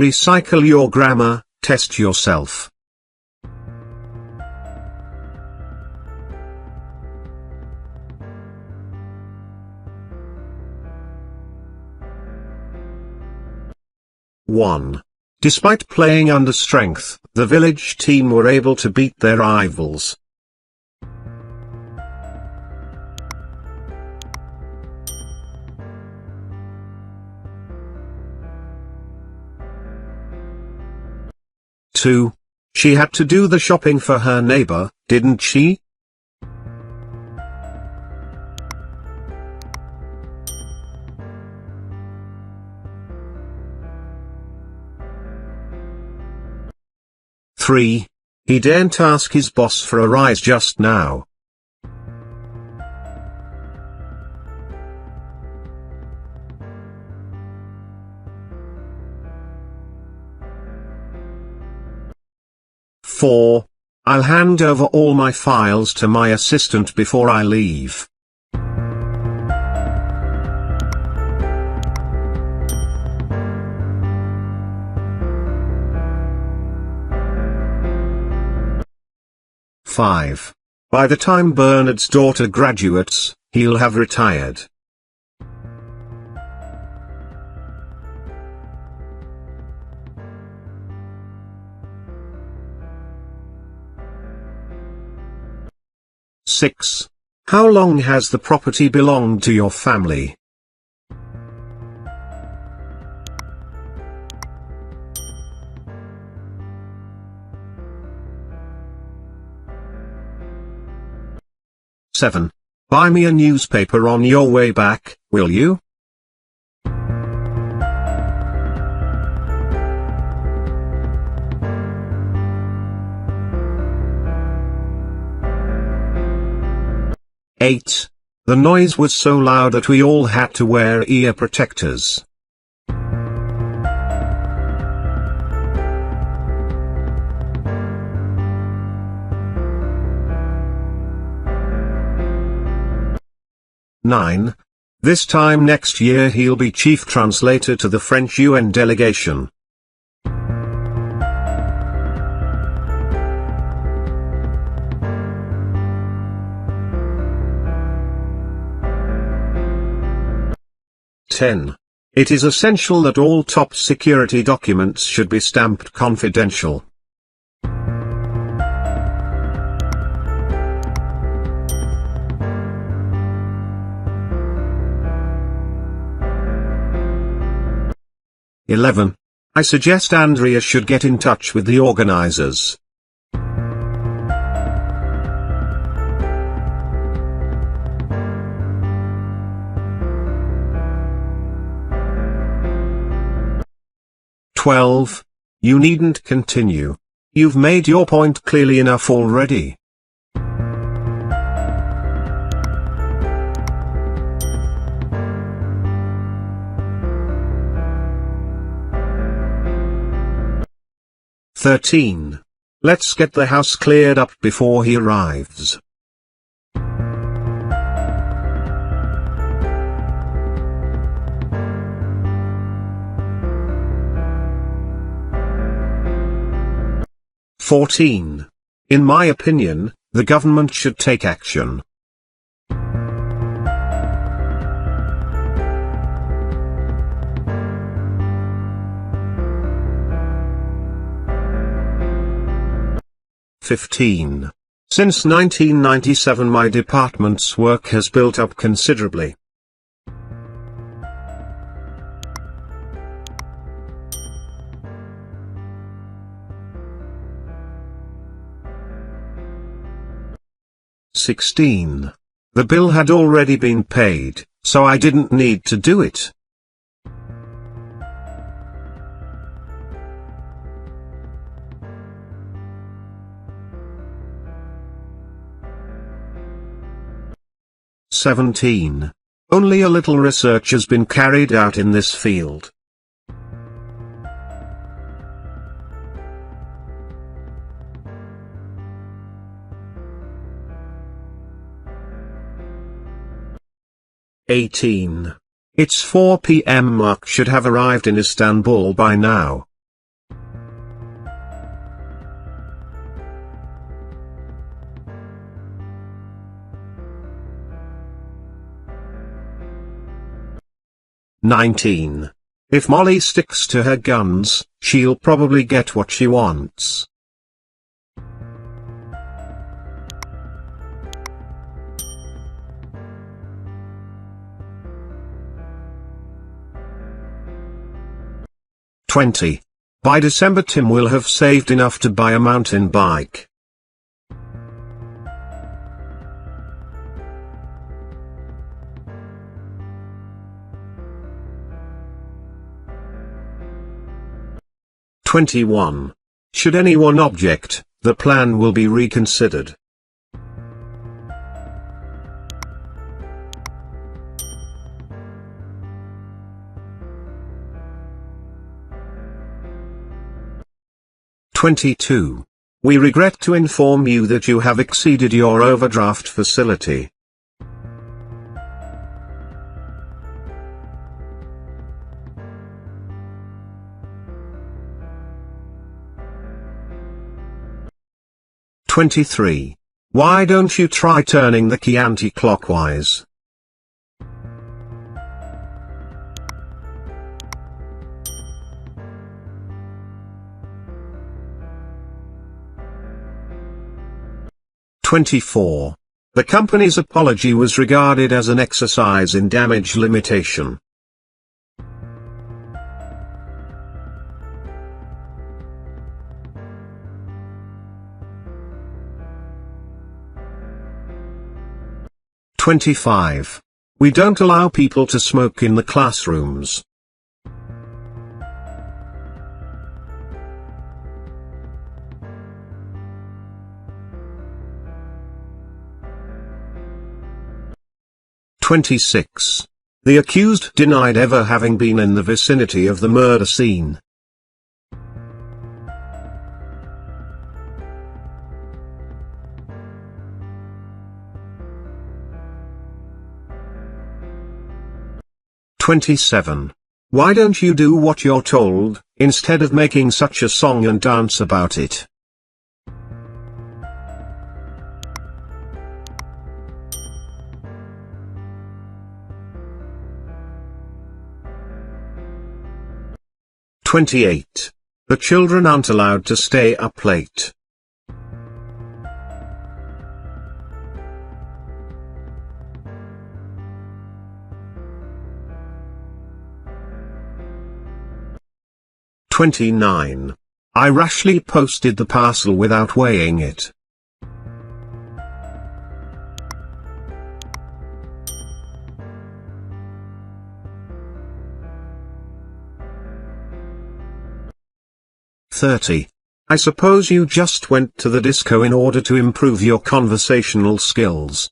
Recycle your grammar, test yourself. One. Despite playing under strength, the village team were able to beat their rivals. Two. She had to do the shopping for her neighbor, didn't she? Three. He daren't ask his boss for a rise just now. Four. I'll hand over all my files to my assistant before I leave. Five. By the time Bernard's daughter graduates, he'll have retired. Six. How long has the property belonged to your family? Seven. Buy me a newspaper on your way back, will you? Eight. The noise was so loud that we all had to wear ear protectors. Nine. This time next year he'll be chief translator to the French UN delegation. Ten. It is essential that all top security documents should be stamped confidential. (11) I suggest Andrea should get in touch with the organizers. (12) You needn't continue. You've made your point clearly enough already. (13) Let's get the house cleared up before he arrives. (14) In my opinion, the government should take action. (15) Since 1997 my department's work has built up considerably. (16) The bill had already been paid, so I didn't need to do it. (17) Only a little research has been carried out in this field. (18) Its 4 p.m. mark should have arrived in Istanbul by now. 19. If Molly sticks to her guns, she'll probably get what she wants. "20. By December Tim will have saved enough to buy a mountain bike." "21. Should anyone object, the plan will be reconsidered." "22. We regret to inform you that you have exceeded your overdraft facility." "23. Why don't you try turning the key anti-clockwise?" "24. The company's apology was regarded as an exercise in damage limitation." "25. We don't allow people to smoke in the classrooms." "26. The accused denied ever having been in the vicinity of the murder scene." "27. Why don't you do what you're told, instead of making such a song and dance about it?" "28. The children aren't allowed to stay up late." "29. I rashly posted the parcel without weighing it." "30. I suppose you just went to the disco in order to improve your conversational skills."